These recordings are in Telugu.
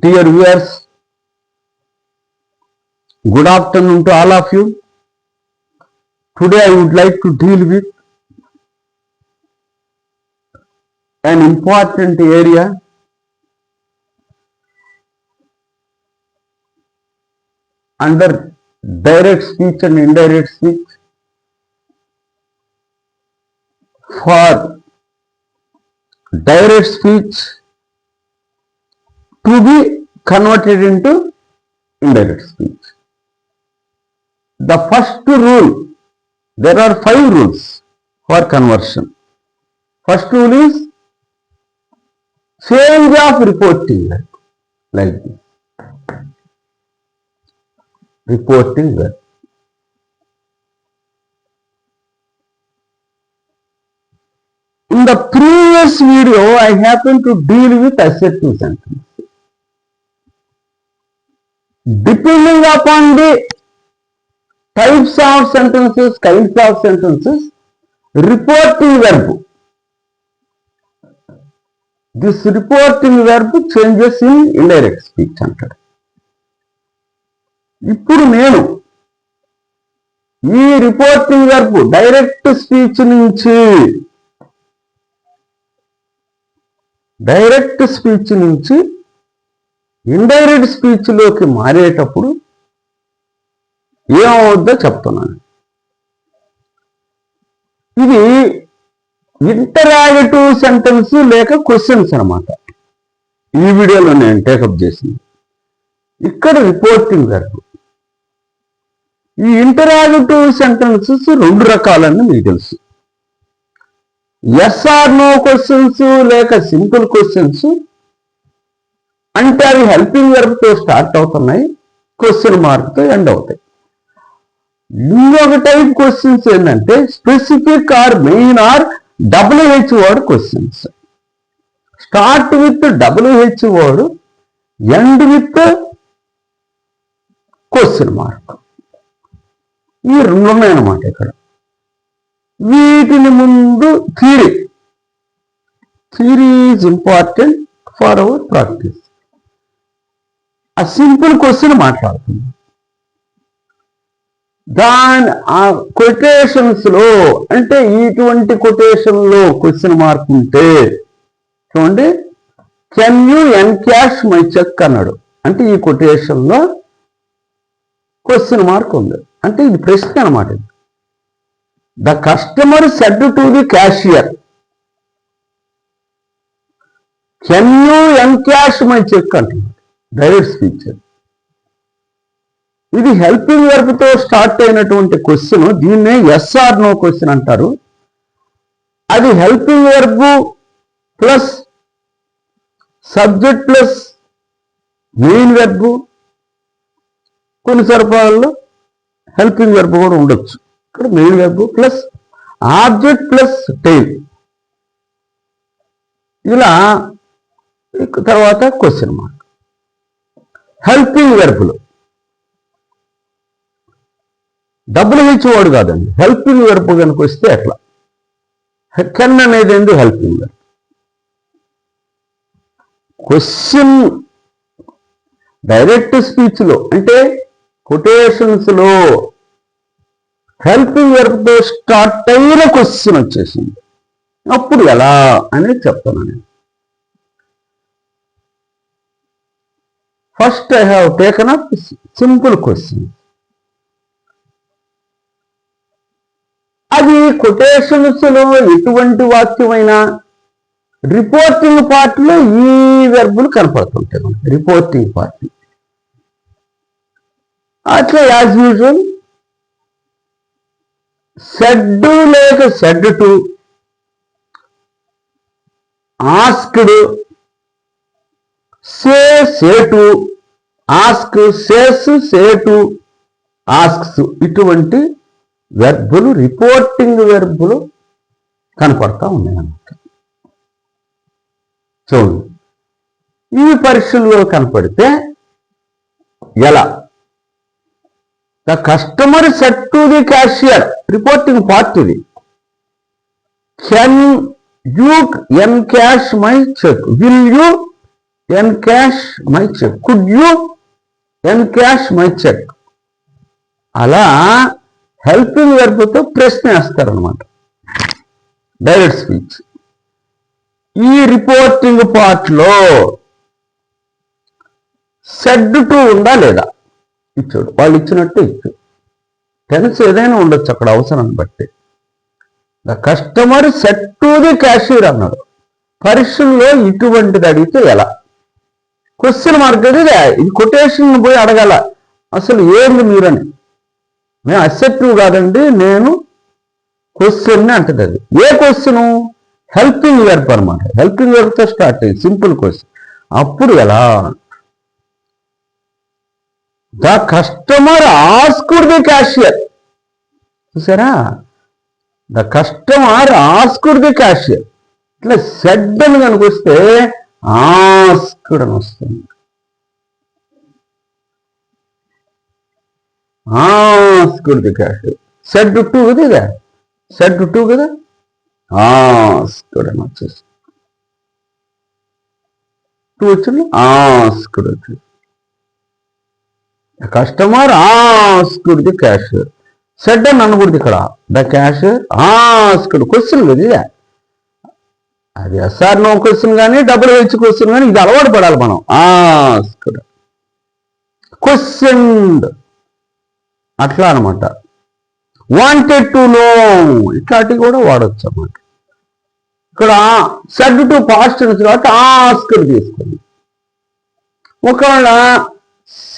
Dear viewers, good afternoon to all of you. Today I would like to deal with an important area under direct speech and indirect speech. For direct speech to be converted into indirect speech. The first rule, there are 5 rules for conversion. First rule is change of reporting verb, like this. Reporting verb. In the previous video, I happened to deal with assertive sentence. Depending upon the types of sentences, kinds of sentences, reporting verb. This reporting verb changes in indirect speech అంటాడు. ఇప్పుడు నేను ఈ రిపోర్టింగ్ వెర్బ్ డైరెక్ట్ స్పీచ్ నుంచి ఇండైరెక్ట్ స్పీచ్ లోకి మారేటప్పుడు ఏమవుద్దో చెప్తున్నాను. ఇది ఇంటరాగేటివ్ సెంటెన్స్ లేక క్వశ్చన్స్ అన్నమాట. ఈ వీడియోలో నేను టేకప్ చేసింది. ఇక్కడ రిపోర్టింగ్ వెర్బ్. ఈ ఇంటరాగేటివ్ సెంటెన్సెస్ 2 రకాలని మీకు తెలుసు. ఎస్ ఆర్ నో క్వశ్చన్స్ లేక సింపుల్ క్వశ్చన్స్ అంటే అవి హెల్పింగ్ వెర్బ్ తో స్టార్ట్ అవుతున్నాయి, క్వశ్చన్ మార్క్ తో ఎండ్ అవుతాయి. ఇంకొక టైప్ క్వశ్చన్స్ ఏంటంటే specific or main or WH word questions. Start with WH word, end with question mark. ఈ 2 ఉన్నాయన్నమాట ఇక్కడ. వీటిని ముందు theory is important for our practice. ఆ సింపుల్ క్వశ్చన్ మాట్లాడుతుంది. దాని ఆ కొటేషన్స్ లో అంటే ఇటువంటి కొటేషన్ లో క్వశ్చన్ మార్క్ ఉంటే చూడండి, can you encash my cheque అన్నాడు. అంటే ఈ కొటేషన్ లో క్వశ్చన్ మార్క్ ఉంది, అంటే ఇది ప్రశ్న అన్నమాట. The customer said to the cashier, can you encash my cheque అంటున్నాడు. Direct speech. ఇది హెల్పింగ్ వెర్బ్ తో స్టార్ట్ అయినటువంటి క్వశ్చన్. దీన్నే ఎస్ ఆర్ నో క్వశ్చన్ అంటారు. అది helping verb plus subject plus main verb. కొన్ని సందర్భాల్లో హెల్పింగ్ వెర్బ్ కూడా ఉండొచ్చు. ఇక్కడ main verb plus object plus tail, ఇలా తర్వాత క్వశ్చన్ మార్క్. హెల్పింగ్ వెర్బ్లు WH వర్డ్ కాదండి, హెల్పింగ్ వెర్బ్ కనుక వస్తే ఎట్లా? కెన్ అనేది ఏంది helping verb. Question direct speech లో అంటే కొటేషన్స్ లో హెల్పింగ్ వెర్బ్ తో స్టార్ట్ అయిన క్వశ్చన్ వచ్చేసింది. అప్పుడు ఎలా అనేది చెప్తాను నేను. First I have taken up simple question. అది కొటేషన్స్ లో ఎటువంటి వాక్యమైనా రిపోర్టింగ్ పార్ట్ లో ఈ వెర్బులు కనపడుతుంటాయి మనకి. రిపోర్టింగ్ పార్ట్ అట్లా యాజ్ యూజువల్ సెడ్ లేక said to, asked, say to, ask, says, say to, asks, ఇటువంటి వెర్బులు రిపోర్టింగ్ వెర్బులు కనపడతా ఉన్నాయి అన్నమాట. చూడండి, ఈ పరీక్షల్లో కనపడితే ఎలా? The customer said to the cashier, reporting part ఇది. Can you encash my cheque, will you encash my cheque, could you encash my cheque. అలా హెల్పింగ్ వర్బ్తో ప్రశ్న వేస్తారనమాట డైరెక్ట్ స్పీచ్. ఈ రిపోర్టింగ్ పార్ట్లో సెడ్ టు ఉందా లేదా ఇచ్చాడు, వాళ్ళు ఇచ్చినట్టు ఇచ్చు. టెన్స్ ఏదైనా ఉండొచ్చు అక్కడ అవసరాన్ని బట్టి. The customer said to the cashier అన్నాడు. పరీక్షల్లో ఇటువంటిది అడిగితే ఎలా? క్వశ్చన్ మార్క్ అది, ఇది కొటేషన్ పోయి అడగాల అసలు ఏంది మీరని. నేను అసెప్టివ్ కాదండి, నేను క్వశ్చన్ అంటది. అది ఏ క్వశ్చను? హెల్పింగ్ వర్బ్ అనమాట. హెల్పింగ్ వర్బ్తో స్టార్ట్ అయ్యి సింపుల్ క్వశ్చన్. అప్పుడు ఎలా? The customer asked the cashier. చూసారా? The customer asked the cashier. ఇట్లా సెడ్ అని కనుక వస్తే ఆస్క్డ్ అని వస్తుంది. Asked the cashier. Said to కదా, ఇదే సెడ్ టు కదా, ఆస్క్డ్ అని వచ్చేసి టూ వచ్చింది, ఆస్క్డ్ వచ్చేసి. Customer asked the cashier. Said అని అనకూడదు ఇక్కడ. The cashier asked. క్వశ్చన్ కదా ఇదే. అది ఎస్ఆర్ నో క్వశ్చన్ కానీ డబుల్ హెచ్ క్వశ్చన్ కానీ ఇది అలవాటు పడాలి మనం. ఆస్క్డ్, క్వశ్చన్డ్ అట్లా అనమాట. వాంటెడ్ టు నో ఇట్లాంటివి కూడా వాడచ్చు అన్నమాట. ఇక్కడ సెడ్ టు పాస్ట్ టెన్స్ కాబట్టి ఆస్క్డ్ తీసుకోండి. ఒకవేళ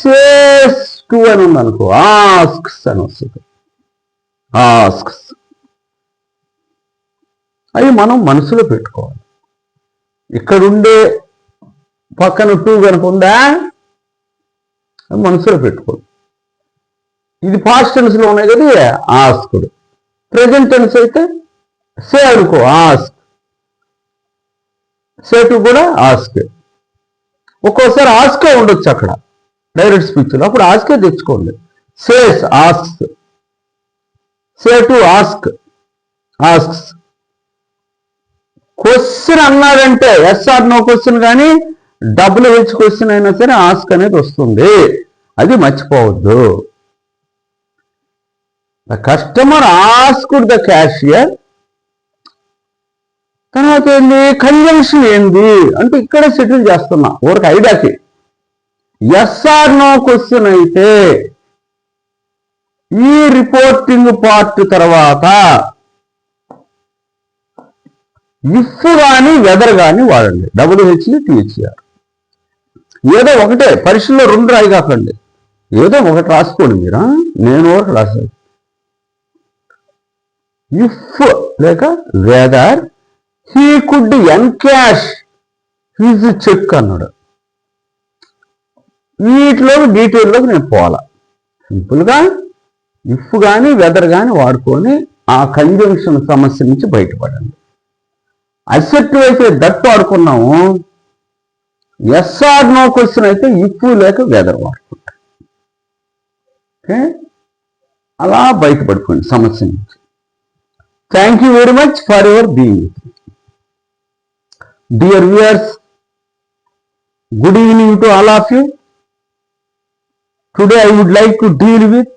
సేస్ టు అని ఉందనుకో ఆస్క్స్ అని వస్తుంది. ఆస్క్స్ అవి మనం మనసులో పెట్టుకోవాలి. ఇక్కడుండే పక్కన టూ కనుక ఉందా మనసులో పెట్టుకోవాలి. ఇది పాస్ట్ టెన్స్ లో ఉన్నాయి కదా ఆస్క్డ్. ప్రెజెంట్ టెన్స్ అయితే సే అనుకో ఆస్క్, సే టు కూడా ఆస్క్. ఒక్కోసారి ఆస్కే ఉండొచ్చు అక్కడ డైరెక్ట్ స్పీచ్లో, అప్పుడు ఆస్కే తెచ్చుకోండి. Says asks, say to ask asks. Question అన్నాడంటే ఎస్ఆర్ నో క్వశ్చన్ కానీ డబుల్ హెచ్ క్వశ్చన్ అయినా సరే ఆస్క్ అనేది వస్తుంది, అది మర్చిపోవద్దు. The customer asked the cashier. తర్వాత ఏంది? కంజంక్షన్ ఏంది అంటే ఇక్కడే సెటిల్ చేస్తున్నా ఊరికి ఐడియాకి. ఎస్ఆర్ నో క్వశ్చన్ అయితే ఈ రిపోర్టింగ్ పార్ట్ తర్వాత ఇఫ్ కానీ వెదర్ కానీ వాడండి. డబ్ల్యూహెచ్ టీహెచ్ఆర్. ఏదో ఒకటే, పరీక్షల్లో రెండు రాయి కాకండి, ఏదో ఒకటి రాసుకోండి మీరు. నేను ఒకటి రాశాను. ఇఫ్ లేక whether he could encash his cheque అన్నాడు. వీటిలో డీటెయిల్లోకి నేను పోవాలా. సింపుల్గా ఇఫ్ కానీ వెదర్ కానీ వాడుకొని ఆ కంజంక్షన్ సమస్య నుంచి బయటపడండి. అసెప్టివ్ అయితే దట్ వాడుకున్నాము. ఎస్ఆర్ నో క్వశ్చన్ అయితే ఇఫ్ లేక వెదర్ వాడుకుంటాం. ఓకే, అలా బయటపడుకోండి సమస్య నుంచి. Thank you very much for your being. Dear viewers, good evening to all of you. Today I would like to deal with